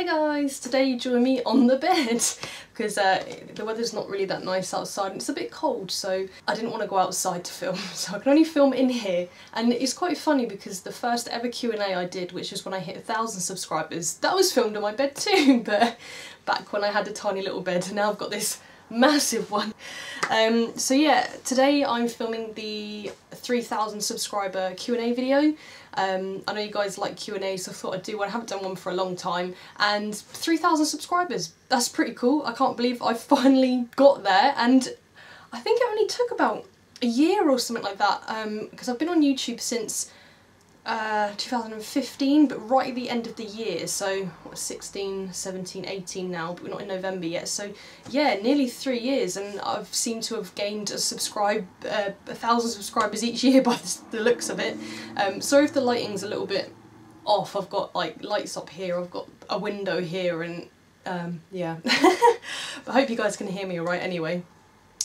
guys, today you join me on the bed because the weather's not really that nice outside and it's a bit cold, so I didn't want to go outside to film, so I can only film in here. And it's quite funny because the first ever Q&A I did, which was when I hit 1,000 subscribers, that was filmed on my bed too, but back when I had a tiny little bed, and now I've got this massive one. So yeah, today I'm filming the 3,000 subscriber Q&A video. I know you guys like Q&A, so I thought I'd do one. I haven't done one for a long time, and 3,000 subscribers, that's pretty cool. I can't believe I finally got there, and I think it only took about a year or something like that, because I've been on YouTube since 2015, but right at the end of the year, so what, 16, 17, 18 now, but we're not in November yet, so yeah, nearly 3 years, and I've seemed to have gained a 1,000 subscribers each year by the looks of it. Sorry if the lighting's a little bit off. I've got like lights up here, I've got a window here, and yeah. But I hope you guys can hear me alright anyway.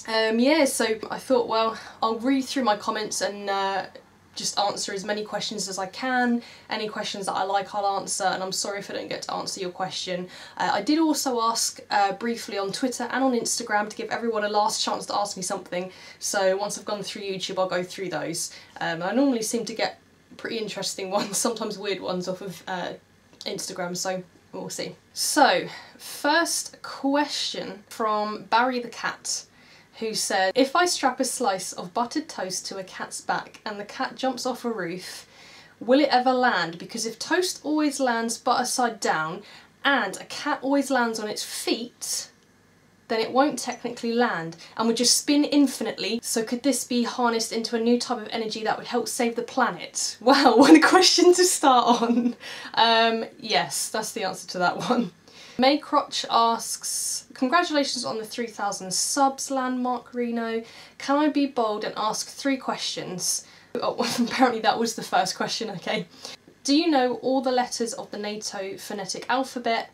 Yeah, so I thought, well, I'll read through my comments and just answer as many questions as I can. Any questions that I like, I'll answer, and I'm sorry if I don't get to answer your question. I did also ask briefly on Twitter and on Instagram to give everyone a last chance to ask me something, so once I've gone through YouTube I'll go through those. I normally seem to get pretty interesting ones, sometimes weird ones off of Instagram, so we'll see. So, first question from Barry the Cat, who said, if I strap a slice of buttered toast to a cat's back and the cat jumps off a roof, will it ever land? Because if toast always lands butter side down and a cat always lands on its feet, then it won't technically land and would just spin infinitely. So could this be harnessed into a new type of energy that would help save the planet? Wow, what a question to start on. Yes, that's the answer to that one. May Crotch asks, congratulations on the 3,000 subs landmark, Reno. Can I be bold and ask 3 questions? Oh, apparently that was the first question, okay. Do you know all the letters of the NATO phonetic alphabet?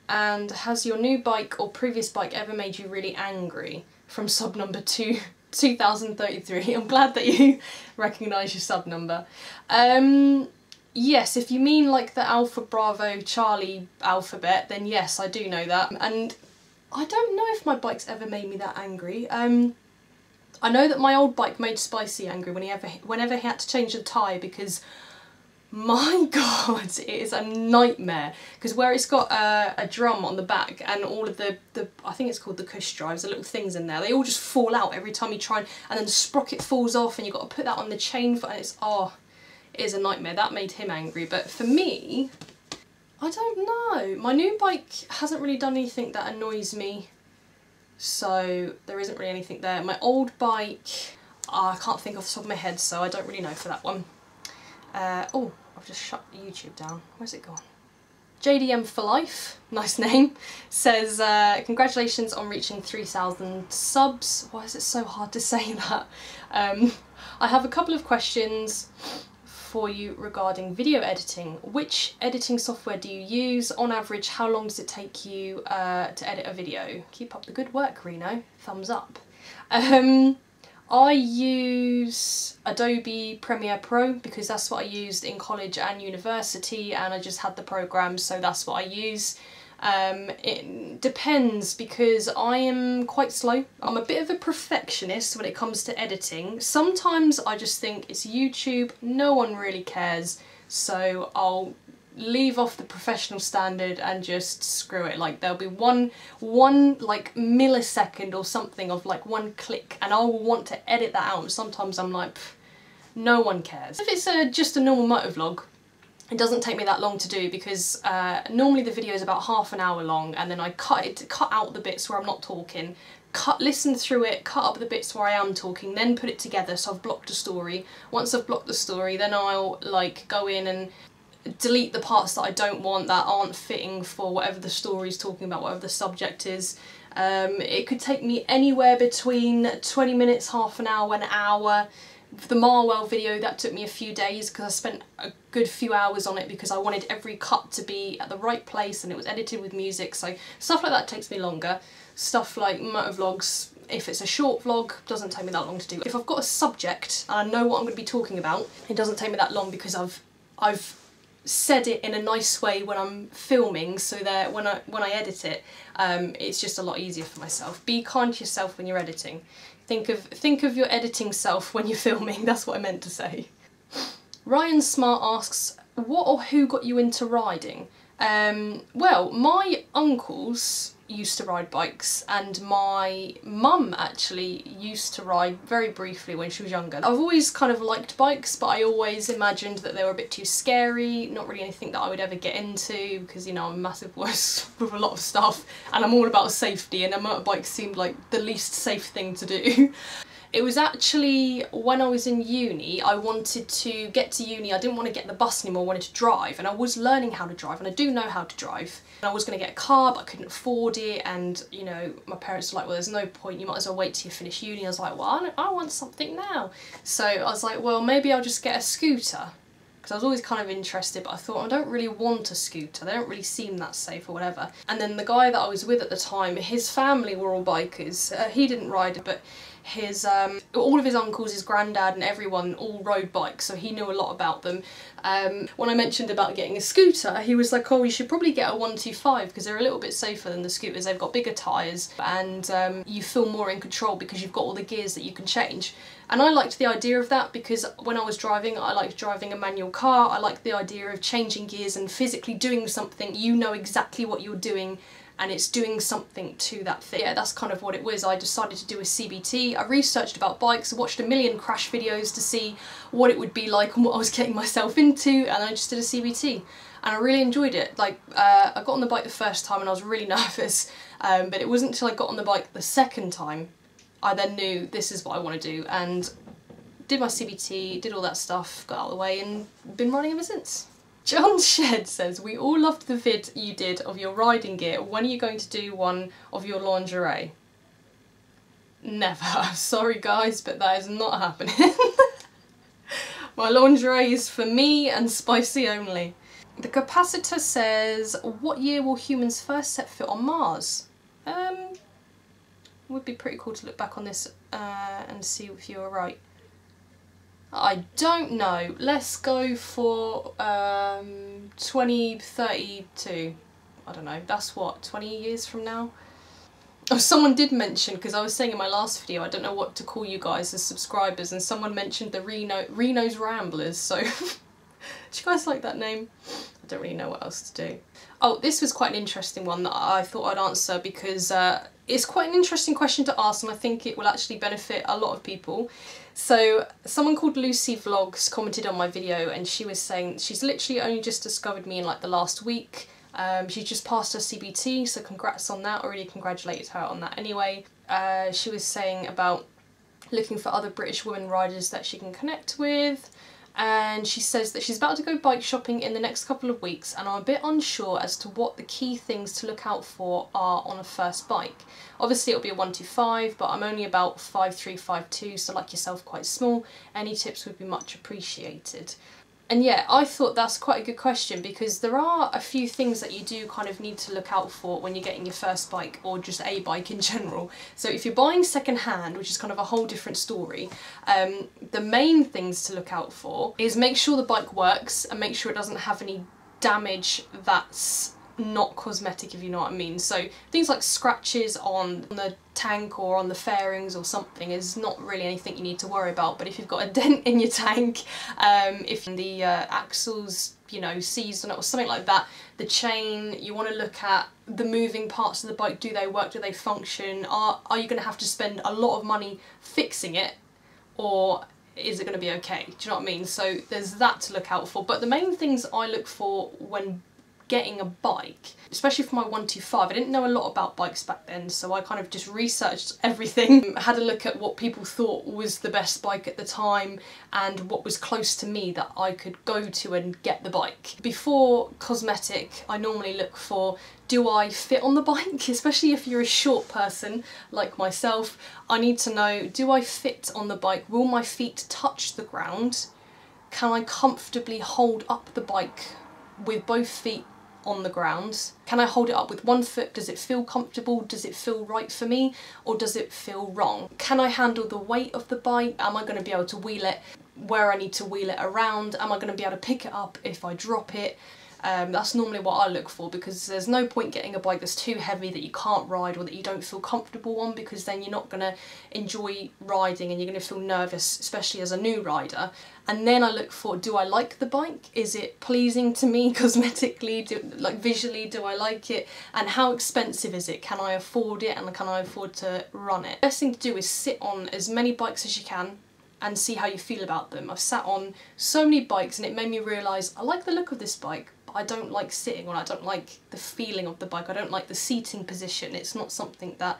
And has your new bike or previous bike ever made you really angry? From sub number 2033. I'm glad that you recognise your sub number. Yes, if you mean like the Alpha Bravo Charlie alphabet, then yes, I do know that. And I don't know if my bike's ever made me that angry. I know that my old bike made Spicy angry whenever he had to change the tyre, because my god, it is a nightmare. Because where it's got a drum on the back and all of the I think it's called the cush drives, the little things in there, they all just fall out every time you try, and then the sprocket falls off and you've got to put that on the chain, and it's, oh, it is a nightmare. That made him angry. But for me, I don't know. My new bike hasn't really done anything that annoys me, so there isn't really anything there. My old bike, I can't think off the top of my head, so I don't really know for that one. Oh, I've just shut YouTube down. Where's it gone? JDM for Life, nice name, says, congratulations on reaching 3,000 subs. Why is it so hard to say that? I have a couple of questions for you regarding video editing. Which editing software do you use? On average, how long does it take you to edit a video? Keep up the good work, Reno. Thumbs up. I use Adobe Premiere Pro because that's what I used in college and university, and I just had the program, so that's what I use. It depends because I am quite slow. I'm a bit of a perfectionist when it comes to editing. Sometimes I just think it's YouTube, no one really cares, so I'll leave off the professional standard and just screw it. Like there'll be one like millisecond or something of like one click and I'll want to edit that out. Sometimes I'm like, no one cares. If it's just a normal motovlog, it doesn't take me that long to do because normally the video is about half an hour long, and then I cut out the bits where I'm not talking, listen through it, cut up the bits where I am talking, then put it together, so I've blocked a story. Once I've blocked the story, then I'll like go in and delete the parts that I don't want, that aren't fitting for whatever the story's talking about, whatever the subject is. It could take me anywhere between 20 minutes, half an hour, an hour. For the Marwell video, that took me a few days because I spent a good few hours on it because I wanted every cut to be at the right place and it was edited with music, so stuff like that takes me longer. Stuff like motovlogs, if it's a short vlog, doesn't take me that long to do. If I've got a subject and I know what I'm going to be talking about, it doesn't take me that long because I've said it in a nice way when I'm filming, so that when I edit it, it's just a lot easier for myself. Be kind to yourself when you're editing. Think of your editing self when you're filming. That's what I meant to say. Ryan Smart asks, what or who got you into riding? Well, my uncles used to ride bikes, and my mum actually used to ride very briefly when she was younger. I've always kind of liked bikes, but I always imagined that they were a bit too scary, not really anything that I would ever get into, because, you know, I'm a massive wuss with a lot of stuff and I'm all about safety, and a motorbike seemed like the least safe thing to do. It was actually when I was in uni, I wanted to get to uni, I didn't want to get the bus anymore, I wanted to drive, and I was learning how to drive, and I do know how to drive. And I was going to get a car, but I couldn't afford it, and, you know, my parents were like, well, there's no point, you might as well wait till you finish uni. I was like, well, I want something now. So I was like, well, maybe I'll just get a scooter. Because I was always kind of interested, but I thought, I don't really want a scooter, they don't really seem that safe or whatever. And then the guy that I was with at the time, his family were all bikers. He didn't ride, but his all of his uncles, his granddad and everyone all rode bikes, so he knew a lot about them. When I mentioned about getting a scooter, he was like, oh, you should probably get a 125 because they're a little bit safer than the scooters. They've got bigger tyres, and you feel more in control because you've got all the gears that you can change. And I liked the idea of that because when I was driving, I liked driving a manual car. I liked the idea of changing gears and physically doing something. You know exactly what you're doing, and it's doing something to that thing. Yeah, that's kind of what it was. I decided to do a CBT. I researched about bikes, I watched a million crash videos to see what it would be like and what I was getting myself into, and I just did a CBT. And I really enjoyed it. Like, I got on the bike the first time and I was really nervous, but it wasn't until I got on the bike the second time I then knew this is what I want to do, and did my CBT, did all that stuff, got out of the way, and been riding ever since. John Shed says, we all loved the vid you did of your riding gear. When are you going to do one of your lingerie? Never. Sorry guys, but that is not happening. My lingerie is for me and spicy only. The Capacitor says, what year will humans first set foot on Mars? Would be pretty cool to look back on this and see if you were right. I don't know. Let's go for 2032. I don't know. That's what, 20 years from now? Oh, someone did mention, because I was saying in my last video, I don't know what to call you guys as subscribers, and someone mentioned the Reno Ramblers, so do you guys like that name? I don't really know what else to do. Oh, this was quite an interesting one that I thought I'd answer because it's quite an interesting question to ask, and I think it will actually benefit a lot of people. So someone called Lucy Vlogs commented on my video, and she was saying she's literally only just discovered me in like the last week. She just passed her CBT, so congrats on that. Already congratulated her on that anyway. She was saying about looking for other British women riders that she can connect with. And she says that she's about to go bike shopping in the next couple of weeks, and I'm a bit unsure as to what the key things to look out for are on a first bike. Obviously it'll be a 125, but I'm only about 5'3", 5'2", so like yourself, quite small. Any tips would be much appreciated. And yeah, I thought that's quite a good question because there are a few things that you do kind of need to look out for when you're getting your first bike, or just a bike in general. So if you're buying second hand, which is kind of a whole different story, the main things to look out for is make sure the bike works and make sure it doesn't have any damage that's not cosmetic, if you know what I mean. So things like scratches on the tank or on the fairings or something is not really anything you need to worry about, but if you've got a dent in your tank, if the axle's, you know, seized on it or something like that, the chain, you want to look at the moving parts of the bike. Do they work? Do they function? Are you going to have to spend a lot of money fixing it, or is it going to be okay? Do you know what I mean? So there's that to look out for. But the main things I look for when getting a bike, especially for my 125, I didn't know a lot about bikes back then, so I kind of just researched everything, had a look at what people thought was the best bike at the time and what was close to me that I could go to and get the bike. Before cosmetic, I normally look for, do I fit on the bike? Especially if you're a short person like myself, I need to know, do I fit on the bike? Will my feet touch the ground? Can I comfortably hold up the bike with both feet on the ground? Can I hold it up with one foot? Does it feel comfortable? Does it feel right for me? Or does it feel wrong? Can I handle the weight of the bike? Am I going to be able to wheel it? where I need to wheel it around, am I going to be able to pick it up if I drop it? That's normally what I look for, because there's no point getting a bike that's too heavy that you can't ride or that you don't feel comfortable on, because then you're not going to enjoy riding and you're going to feel nervous, especially as a new rider. And then I look for, do I like the bike? Is it pleasing to me cosmetically? Like visually, do I like it? And how expensive is it? Can I afford it, and can I afford to run it? The best thing to do is sit on as many bikes as you can and see how you feel about them. I've sat on so many bikes and it made me realise I like the look of this bike, but I don't like sitting on it. I don't like the feeling of the bike. I don't like the seating position. It's not something that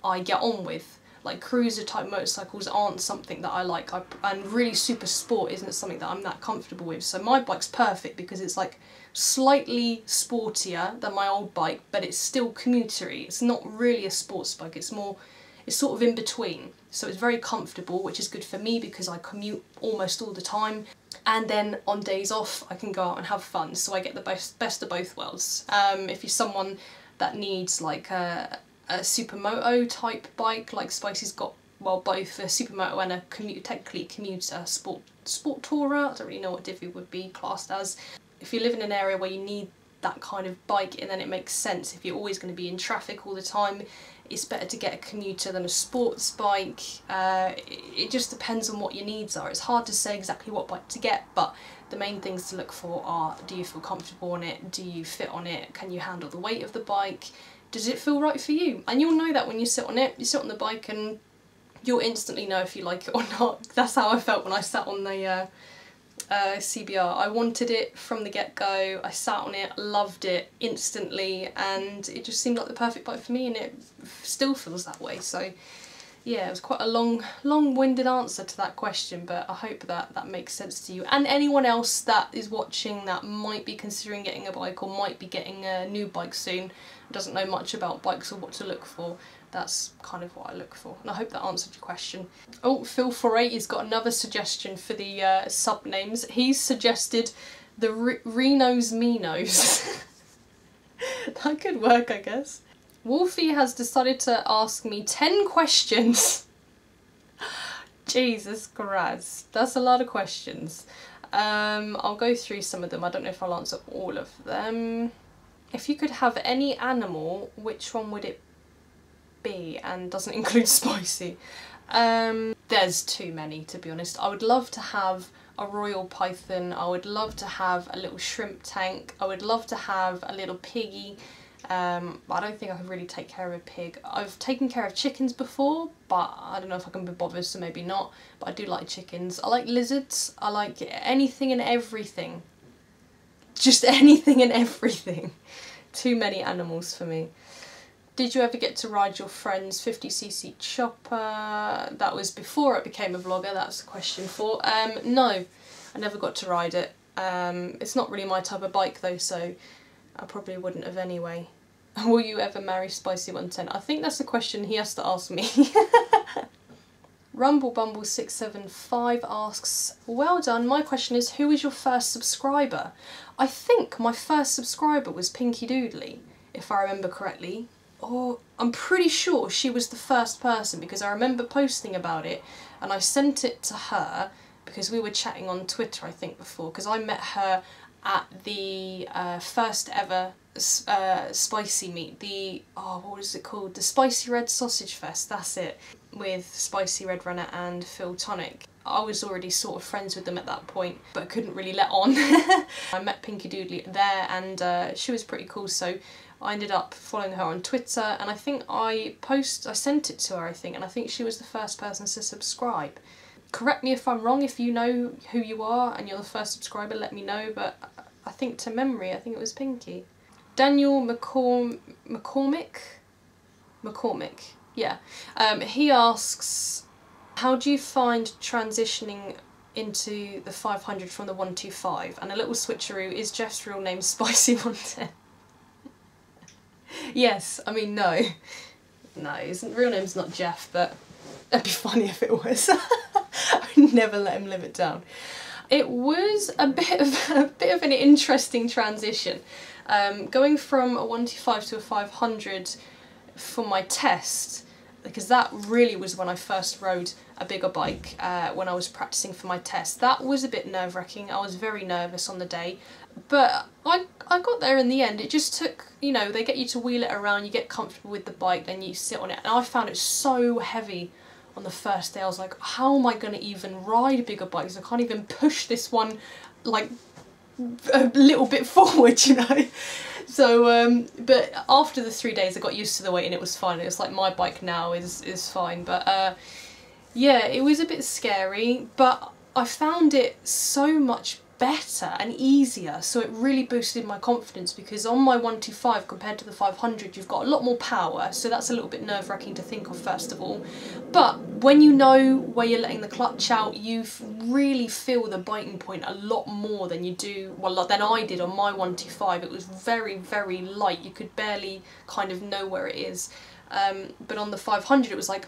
I get on with. Like cruiser type motorcycles aren't something that I like, and really super sport isn't something that I'm that comfortable with. So my bike's perfect because it's like slightly sportier than my old bike, but it's still commutery. It's not really a sports bike, it's sort of in between. So it's very comfortable, which is good for me because I commute almost all the time. And then on days off, I can go out and have fun. So I get the best of both worlds. If you're someone that needs like a supermoto type bike, like Spicy's got, well, both a supermoto and a technically commuter sport tourer. I don't really know what Divvy would be classed as. If you live in an area where you need that kind of bike, and then it makes sense. If you're always going to be in traffic all the time, it's better to get a commuter than a sports bike. It just depends on what your needs are. It's hard to say exactly what bike to get, but the main things to look for are, do you feel comfortable on it? Do you fit on it? Can you handle the weight of the bike? Does it feel right for you? And you'll know that when you sit on it. You sit on the bike and you'll instantly know if you like it or not. That's how I felt when I sat on the CBR. I wanted it from the get-go. I sat on it, loved it instantly, and it just seemed like the perfect bike for me, and it still feels that way. So yeah, it was quite a long-winded answer to that question, but I hope that that makes sense to you. And anyone else that is watching that might be considering getting a bike or might be getting a new bike soon, doesn't know much about bikes or what to look for, that's kind of what I look for. And I hope that answered your question. Oh, Phil48 has got another suggestion for the sub-names. He's suggested the Reno's Minos. That could work, I guess. Wolfie has decided to ask me 10 questions. Jesus Christ, that's a lot of questions. I'll go through some of them. I don't know if I'll answer all of them. If you could have any animal, which one would it be? And doesn't include Spicy. There's too many, to be honest. I would love to have a royal python. I would love to have a little shrimp tank. I would love to have a little piggy. I don't think I could really take care of a pig. I've taken care of chickens before, but I don't know if I can be bothered, so maybe not. But I do like chickens. I like lizards. I like anything and everything. Just anything and everything. Too many animals for me. Did you ever get to ride your friend's 50cc chopper? That was before I became a vlogger, that's the question for. No, I never got to ride it. It's not really my type of bike though, so I probably wouldn't have anyway. Will you ever marry Spicy 110? I think that's a question he has to ask me. RumbleBumble675 asks, well done, my question is, who was your first subscriber? I think my first subscriber was Pinky Doodly, if I remember correctly. Or I'm pretty sure she was the first person, because I remember posting about it and I sent it to her because we were chatting on Twitter, I think, before, because I met her at the first ever Spicy meet, the, oh, what is it called? The Spicy Red Sausage Fest, that's it, with Spicy Red Runner and Phil Tonic. I was already sort of friends with them at that point, but couldn't really let on. I met Pinky Doodly there, and she was pretty cool, so I ended up following her on Twitter, and I think I sent it to her, I think, and I think she was the first person to subscribe. Correct me if I'm wrong. If you know who you are and you're the first subscriber, let me know, but I think to memory, I think it was Pinky. Daniel McCormick, yeah. He asks, how do you find transitioning into the 500 from the 125? And a little switcheroo, is Jeff's real name Spicy 110? Yes, I mean, no. No, his real name's not Jeff, but that'd be funny if it was. I'd never let him live it down. It was a bit of an interesting transition. Going from a 125 to a 500 for my test, because that really was when I first rode a bigger bike, when I was practicing for my test. That was a bit nerve-wracking. I was very nervous on the day, but I got there in the end. It just took, you know, they get you to wheel it around, you get comfortable with the bike, then you sit on it, and I found it so heavy on the first day. I was like, how am I going to even ride bigger bikes? I can't even push this one like a little bit forward, you know. So but after the 3 days I got used to the weight and it was fine. It was like my bike now is fine, but yeah, it was a bit scary, but I found it so much better and easier, so it really boosted my confidence, because on my 125 compared to the 500 you've got a lot more power, so that's a little bit nerve-wracking to think of first of all, but when you know where you're letting the clutch out, you really feel the biting point a lot more than you do, well, than I did on my 125. It was very, very light, you could barely kind of know where it is, but on the 500 it was like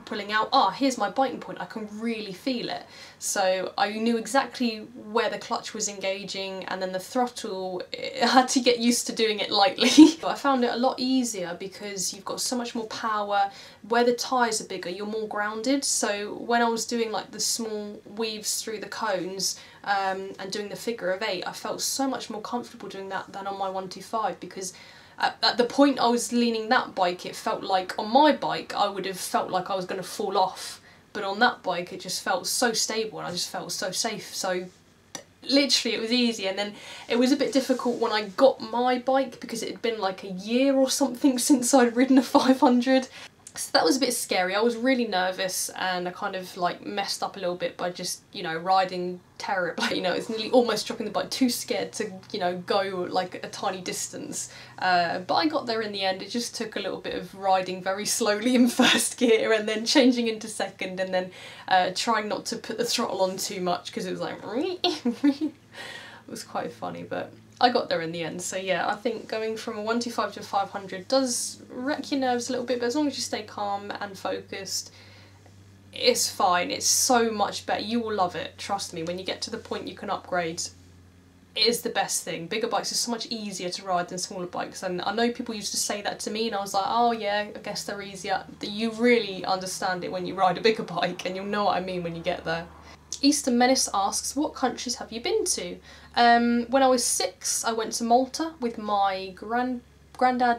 pulling out, here's my biting point, I can really feel it. So I knew exactly where the clutch was engaging, and then the throttle, I had to get used to doing it lightly. But I found it a lot easier because you've got so much more power. Where the tyres are bigger, you're more grounded, so when I was doing like the small weaves through the cones and doing the figure of 8, I felt so much more comfortable doing that than on my 125, because at the point I was leaning that bike, it felt like, on my bike, I would have felt like I was going to fall off. But on that bike, it just felt so stable and I just felt so safe. So literally it was easy. And then it was a bit difficult when I got my bike, because it had been like a year or something since I'd ridden a 500. So that was a bit scary. I was really nervous and I kind of like messed up a little bit by just, you know, riding terribly. You know, it's nearly almost dropping the bike, too scared to, you know, go like a tiny distance. But I got there in the end. It just took a little bit of riding very slowly in first gear and then changing into second, and then trying not to put the throttle on too much, because it was like it was quite funny, but I got there in the end. So yeah, I think going from a 125 to a 500 does wreck your nerves a little bit, but as long as you stay calm and focused, it's fine. It's so much better. You will love it, trust me. When you get to the point you can upgrade, it is the best thing. Bigger bikes are so much easier to ride than smaller bikes, and I know people used to say that to me and I was like, oh yeah, I guess they're easier. You really understand it when you ride a bigger bike, and you'll know what I mean when you get there. Eastern Menace asks, what countries have you been to? When I was 6, I went to Malta with my granddad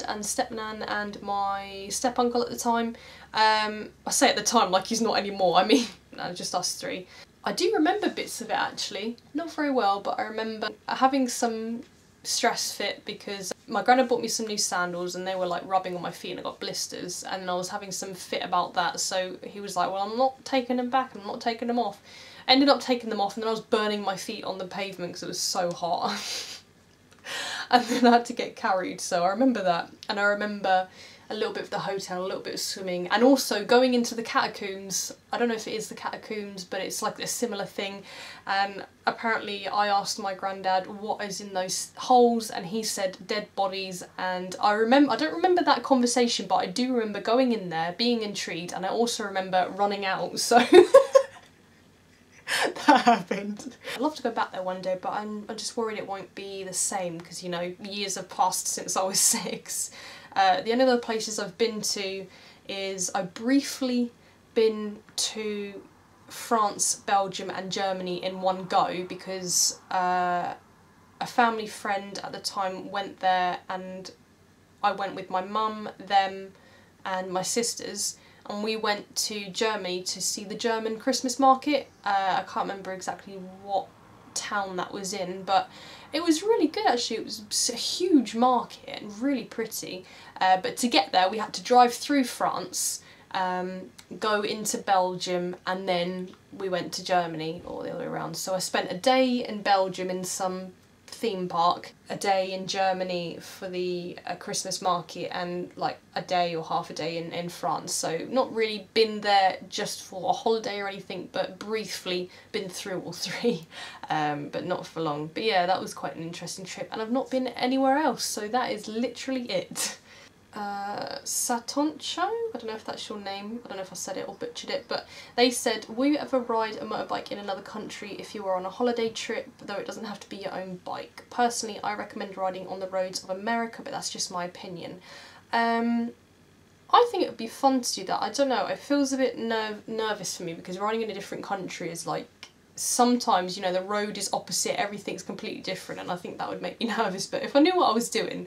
and stepnan and my step-uncle at the time. I say at the time like he's not anymore, I mean just us 3. I do remember bits of it actually, not very well, but I remember having some stress fit because my granddad bought me some new sandals and they were like rubbing on my feet and I got blisters, and I was having some fit about that, so he was like, well, I'm not taking them back, I'm not taking them off. I ended up taking them off, and then I was burning my feet on the pavement because it was so hot. And then I had to get carried, so I remember that. And I remember a little bit of the hotel, a little bit of swimming, and also going into the catacombs. I don't know if it is the catacombs, but it's like a similar thing. And apparently I asked my granddad what is in those holes, and he said dead bodies. And I don't remember that conversation, but I do remember going in there, being intrigued, and I also remember running out, so that happened. I'd love to go back there one day, but I'm just worried it won't be the same, because, you know, years have passed since I was 6. The only other places I've been to is I've briefly been to France, Belgium and Germany in one go, because a family friend at the time went there, and I went with my mum, them and my sisters, and we went to Germany to see the German Christmas market. I can't remember exactly what town that was in, but it was really good actually. It was a huge market and really pretty, but to get there we had to drive through France, go into Belgium, and then we went to Germany, or the other way around. So I spent a day in Belgium in some theme park, a day in Germany for the Christmas market, and like a day or half a day in France. So not really been there just for a holiday or anything, but briefly been through all 3, but not for long. But yeah, that was quite an interesting trip, and I've not been anywhere else, so that is literally it. Satoncho, I don't know if that's your name, I don't know if I said it or butchered it, but they said, will you ever ride a motorbike in another country if you were on a holiday trip, though it doesn't have to be your own bike? Personally, I recommend riding on the roads of America, but that's just my opinion. I think it would be fun to do that. I don't know, it feels a bit nervous for me because riding in a different country is like, sometimes, you know, the road is opposite, everything's completely different, and I think that would make me nervous. But if I knew what I was doing,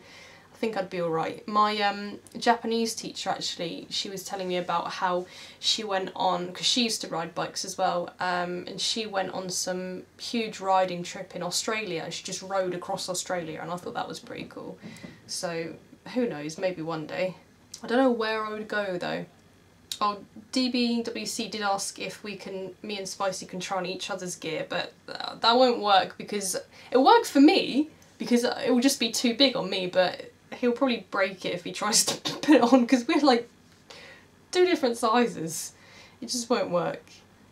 I think I'd be alright. My Japanese teacher, actually, she was telling me about how she went on, because she used to ride bikes as well, and she went on some huge riding trip in Australia, and she just rode across Australia, and I thought that was pretty cool. So who knows, maybe one day. I don't know where I would go though. Oh, DBWC did ask if me and Spicy can try on each other's gear, but that won't work because it'll work for me because it will just be too big on me, but he'll probably break it if he tries to put it on because we're like 2 different sizes. It just won't work.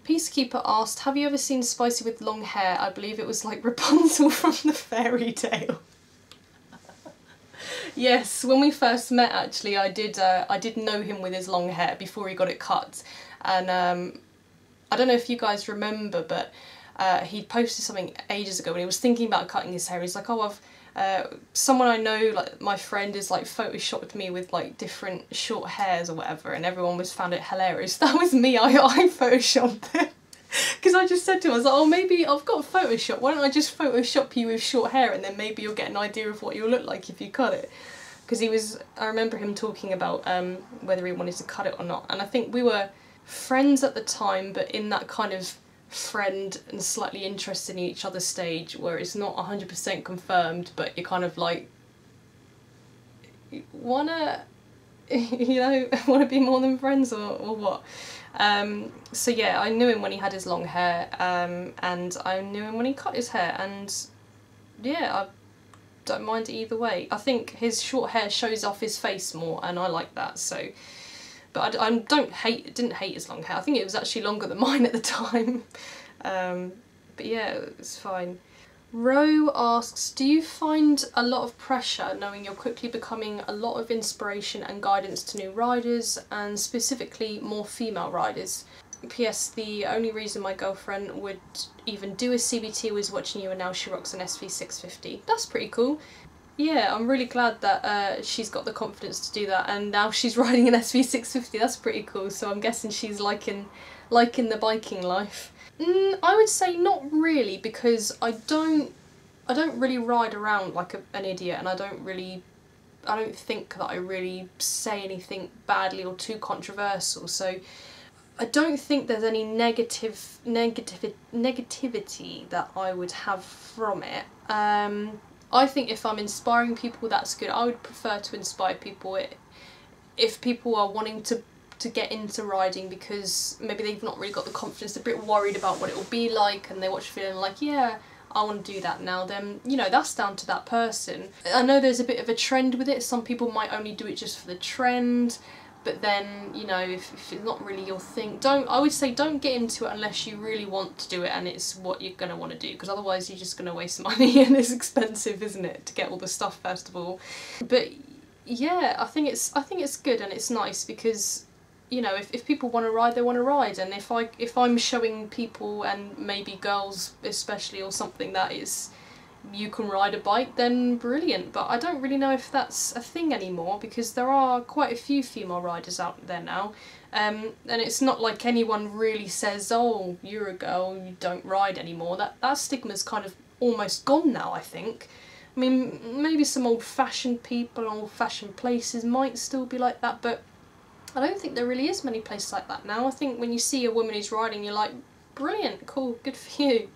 Peacekeeper asked, have you ever seen Spicy with long hair? I believe it was like Rapunzel from the fairy tale. Yes, when we first met, actually, I did know him with his long hair before he got it cut, and I don't know if you guys remember, but he posted something ages ago when he was thinking about cutting his hair. He's like, oh, someone I know, like my friend, is like photoshopped me with like different short hairs or whatever, and everyone found it hilarious. That was me. I photoshopped him. Because I just said to him, I was like, oh, maybe I've got Photoshop, why don't I just Photoshop you with short hair and then maybe you'll get an idea of what you'll look like if you cut it. Because I remember him talking about whether he wanted to cut it or not, and I think we were friends at the time, but in that kind of friend and slightly interested in each other stage where it's not 100% confirmed, but you're kind of like, wanna, you know, wanna be more than friends or what? So yeah, I knew him when he had his long hair, and I knew him when he cut his hair, and yeah, I don't mind it either way. I think his short hair shows off his face more, and I like that, so. But I didn't hate his long hair. I think it was actually longer than mine at the time. But yeah, it was fine. Ro asks, do you find a lot of pressure knowing you're quickly becoming a lot of inspiration and guidance to new riders, and specifically more female riders? P.S. the only reason my girlfriend would even do a CBT was watching you, and now she rocks an SV650. That's pretty cool. Yeah, I'm really glad that she's got the confidence to do that, and now she's riding an SV650. That's pretty cool. So I'm guessing she's liking the biking life. I would say not really, because I don't really ride around like an idiot, and I don't think that I really say anything badly or too controversial. So I don't think there's any negativity that I would have from it. I think if I'm inspiring people, that's good. I would prefer to inspire people if people are wanting to get into riding because maybe they've not really got the confidence, they're a bit worried about what it will be like, and they watch a video and like, yeah, I want to do that now, then, you know, that's down to that person. I know there's a bit of a trend with it. Some people might only do it just for the trend, but then, you know, if it's not really your thing, I would say don't get into it unless you really want to do it and it's what you're going to want to do, because otherwise you're just going to waste money, and it's expensive, isn't it, to get all the stuff first of all. But yeah, I think it's good and it's nice because, you know, if people want to ride, they want to ride, and if I'm showing people, and maybe girls especially or something, that is, you can ride a bike, then brilliant. But I don't really know if that's a thing anymore, because there are quite a few female riders out there now, and it's not like anyone really says, oh, you're a girl, you don't ride anymore. That stigma's kind of almost gone now, I think. I mean, maybe some old-fashioned people, old-fashioned places might still be like that, but I don't think there really is many places like that now. I think when you see a woman who's riding, you're like, brilliant, cool, good for you.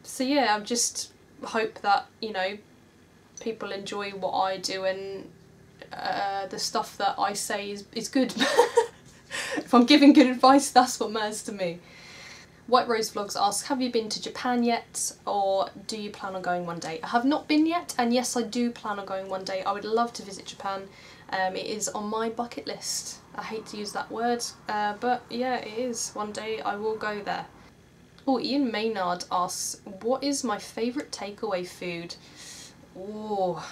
So yeah, I just hope that, you know, people enjoy what I do, and the stuff that I say is good. If I'm giving good advice, that's what matters to me. White Rose Vlogs asks, have you been to Japan yet, or do you plan on going one day? I have not been yet, and yes, I do plan on going one day. I would love to visit Japan. It is on my bucket list. I hate to use that word, but yeah, it is. One day I will go there. Oh, Ian Maynard asks, what is my favourite takeaway food? Oh,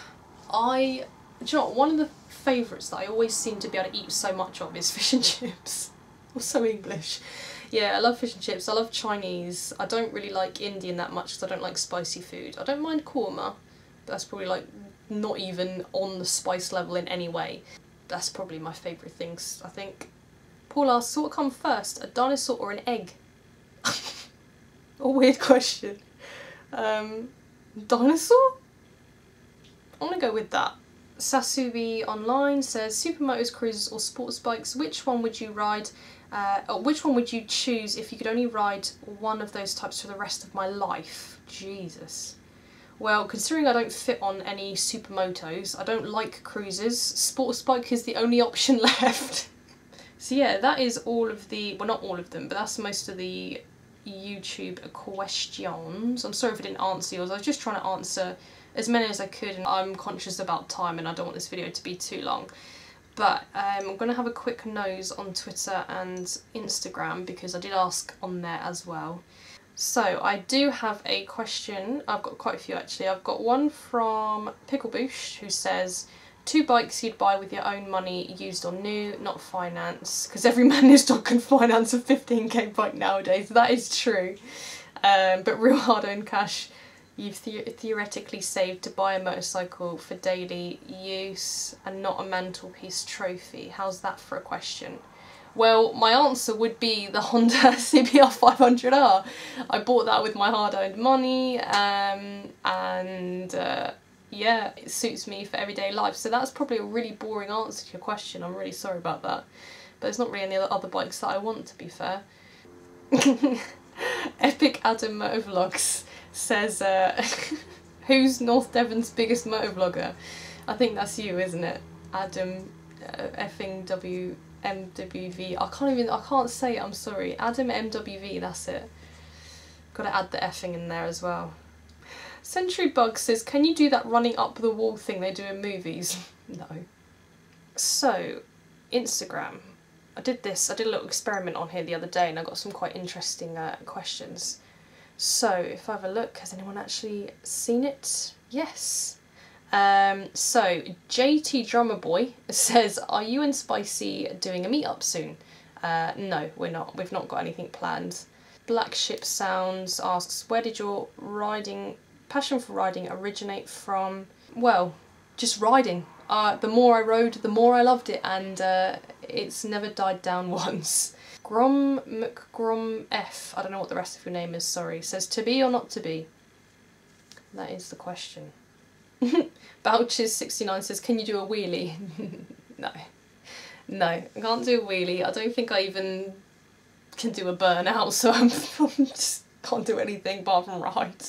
do you know what, one of the favourites that I always seem to be able to eat so much of is fish and chips. I'm so English. Yeah, I love fish and chips. I love Chinese. I don't really like Indian that much because I don't like spicy food. I don't mind korma, but that's probably like not even on the spice level in any way. that's probably my favourite things, I think. Paul asks, what come first, a dinosaur or an egg? A weird question. Dinosaur? I'm gonna go with that. Sasubi Online says, supermotors, cruisers or sports bikes, which one would you ride, or which one would you choose if you could only ride one of those types for the rest of my life? Jesus. Well, considering I don't fit on any supermotos, I don't like cruisers, sports bike is the only option left. So yeah, that is all of the, well not all of them, but that's most of the YouTube questions. I'm sorry if I didn't answer yours, I was just trying to answer as many as I could, and I'm conscious about time and I don't want this video to be too long. But I'm going to have a quick nose on Twitter and Instagram because I did ask on there as well. So I do have a question, I've got quite a few actually. I've got one from Pickleboosh who says, 2 bikes you'd buy with your own money, used or new, not finance, because every man in his dog can finance a 15k bike nowadays, that is true. But real hard-earned cash you've theoretically saved to buy a motorcycle for daily use and not a mantelpiece trophy. How's that for a question? Well, my answer would be the Honda CBR 500R. I bought that with my hard-earned money, yeah, it suits me for everyday life. So that's probably a really boring answer to your question. I'm really sorry about that. But there's not really any other bikes that I want, to be fair. Epic Adam Motovlogs says, who's North Devon's biggest motovlogger? I think that's you, isn't it? Adam effing MWV. I can't say it, I'm sorry. Adam MWV, that's it. Gotta add the effing in there as well. Century Bug says, can you do that running up the wall thing they do in movies? No. So, Instagram. I did a little experiment on here the other day and I got some quite interesting questions. So, if I have a look, has anyone actually seen it? Yes. So, JT Drummer Boy says, are you and Spicy doing a meetup soon? No, we're not. We've not got anything planned. Black Ship Sounds asks, where did your passion for riding originate from? Well, just riding. The more I rode, the more I loved it, and it's never died down once. Grom McGrom F, I don't know what the rest of your name is, sorry, says, to be or not to be? That is the question. Bouches69 says, can you do a wheelie? No. No, I can't do a wheelie. I don't think I even can do a burnout, so I just can't do anything apart from ride.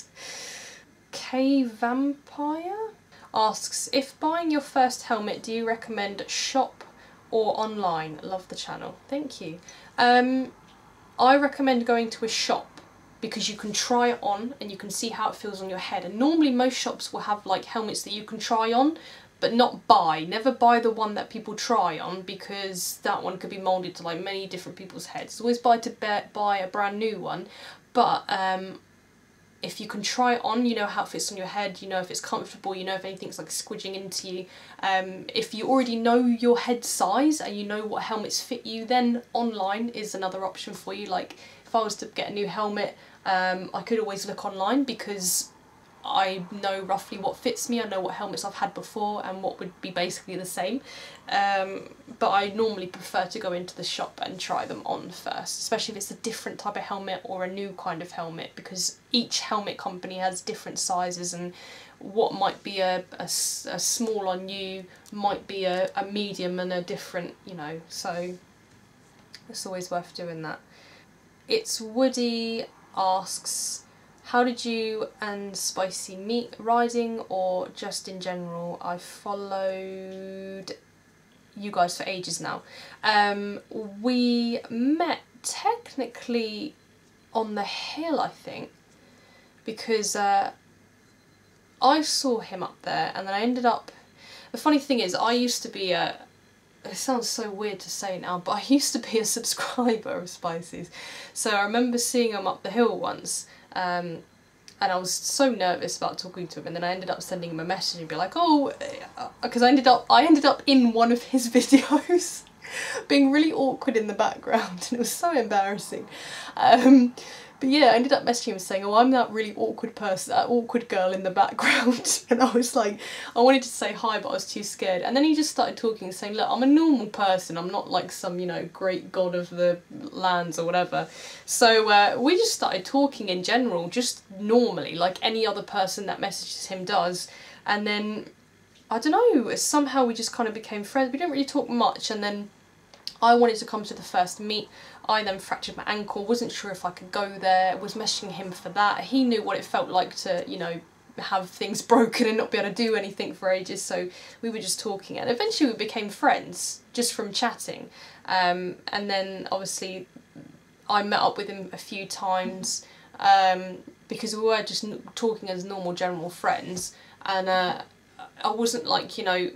K Vampire asks, if buying your first helmet, do you recommend shop or online? Love the channel. Thank you. I recommend going to a shop because you can try it on and you can see how it feels on your head. And normally most shops will have like helmets that you can try on, but not buy. Never buy the one that people try on because that one could be moulded to like many different people's heads. Always buy a brand new one. But if you can try it on, you know how it fits on your head, you know if it's comfortable, you know if anything's like squidging into you. If you already know your head size and you know what helmets fit you, then online is another option for you. Like if I was to get a new helmet, I could always look online because I know roughly what fits me, I know what helmets I've had before and what would be basically the same. But I normally prefer to go into the shop and try them on first, especially if it's a different type of helmet or a new kind of helmet, because each helmet company has different sizes and what might be a small on you might be a medium and a different, you know, so it's always worth doing that. It's Woody asks, how did you and Spicy meet, riding or just in general? I've followed you guys for ages now. We met technically on the hill, I think, because I saw him up there and then I ended up... The funny thing is, I used to be a... It sounds so weird to say now, but I used to be a subscriber of Spicy's. So I remember seeing him up the hill once. And I was so nervous about talking to him, and then I ended up sending him a message and be like, oh, because I ended up in one of his videos. being really awkward in the background, and it was so embarrassing. But yeah, I ended up messaging him saying, oh, I'm that really awkward person, that awkward girl in the background. And I was like, I wanted to say hi, but I was too scared. And then he just started talking, saying, look, I'm a normal person. I'm not like some, you know, great god of the lands or whatever. So we just started talking in general, just normally, like any other person that messages him does. And then, I don't know, somehow we just kind of became friends. We didn't really talk much, and then I wanted to come to the first meet. I then fractured my ankle, wasn't sure if I could go there, was messaging him for that. He knew what it felt like to, you know, have things broken and not be able to do anything for ages, so we were just talking, and eventually we became friends just from chatting. And then obviously I met up with him a few times because we were just talking as normal general friends, and I wasn't like, you know,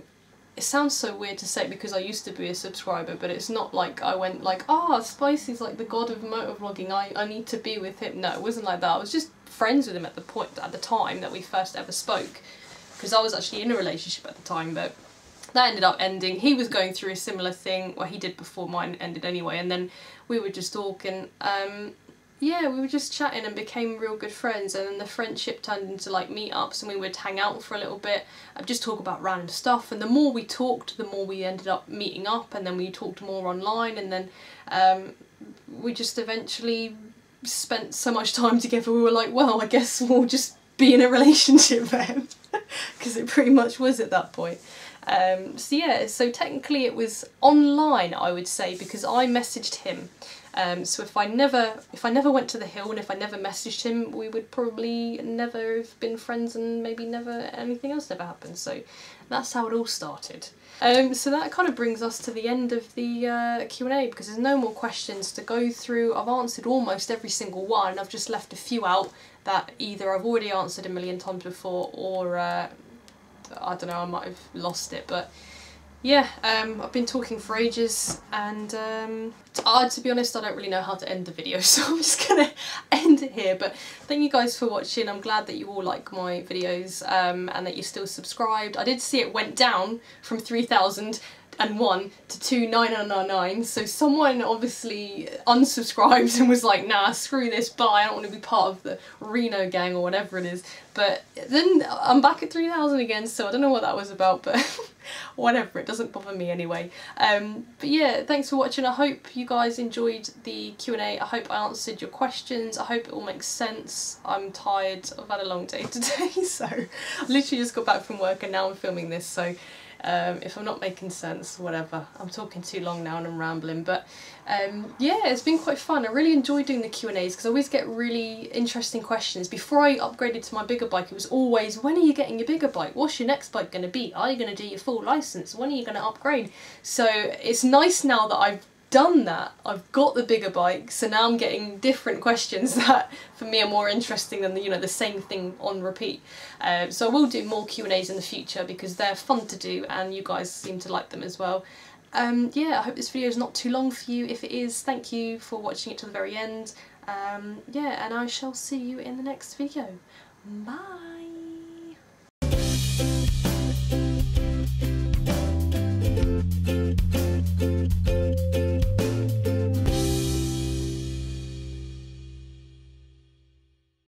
it sounds so weird to say because I used to be a subscriber, but it's not like I went like, oh, Spicy's like the god of motovlogging, I need to be with him. No, it wasn't like that. I was just friends with him at the time that we first ever spoke, because I was actually in a relationship at the time, but that ended up ending. He was going through a similar thing, well, he did before mine ended anyway, and then we were just talking. Yeah, we were just chatting and became real good friends, and then the friendship turned into like meetups, and we would hang out for a little bit and just talk about random stuff, and the more we talked, the more we ended up meeting up, and then we talked more online, and then we just eventually spent so much time together, we were like, well, I guess we'll just be in a relationship then, because it pretty much was at that point. So yeah, so technically it was online, I would say, because I messaged him. So if I never went to the hill, and if I never messaged him, we would probably never have been friends, and maybe never anything else never happened. So that's how it all started. So that kind of brings us to the end of the Q&A, because there's no more questions to go through. I've answered almost every single one. I've just left a few out that either I've already answered a million times before, or I don't know, I might have lost it, but yeah, I've been talking for ages, and to be honest, I don't really know how to end the video, so I'm just gonna end it here. But thank you guys for watching. I'm glad that you all like my videos, and that you're still subscribed. I did see it went down from 3,001 to 2,999, so someone obviously unsubscribed and was like, nah, screw this, bye, I don't want to be part of the Reno gang or whatever it is. But then I'm back at 3,000 again, so I don't know what that was about, but whatever, it doesn't bother me anyway. But yeah, thanks for watching. I hope you guys enjoyed the Q&A. I hope I answered your questions. I hope it all makes sense. I'm tired. I've had a long day today, so I literally just got back from work and now I'm filming this, so if I'm not making sense, whatever. I'm talking too long now and I'm rambling, but yeah, it's been quite fun. I really enjoy doing the Q&As because I always get really interesting questions. Before I upgraded to my bigger bike, it was always, when are you getting your bigger bike? What's your next bike going to be? Are you going to do your full license? When are you going to upgrade? So it's nice now that I've done that, I've got the bigger bike, so now I'm getting different questions that for me are more interesting than the, you know, the same thing on repeat. So I will do more Q&As in the future because they're fun to do and you guys seem to like them as well. Yeah, I hope this video is not too long for you. If it is, thank you for watching it to the very end. Yeah, and I shall see you in the next video. Bye!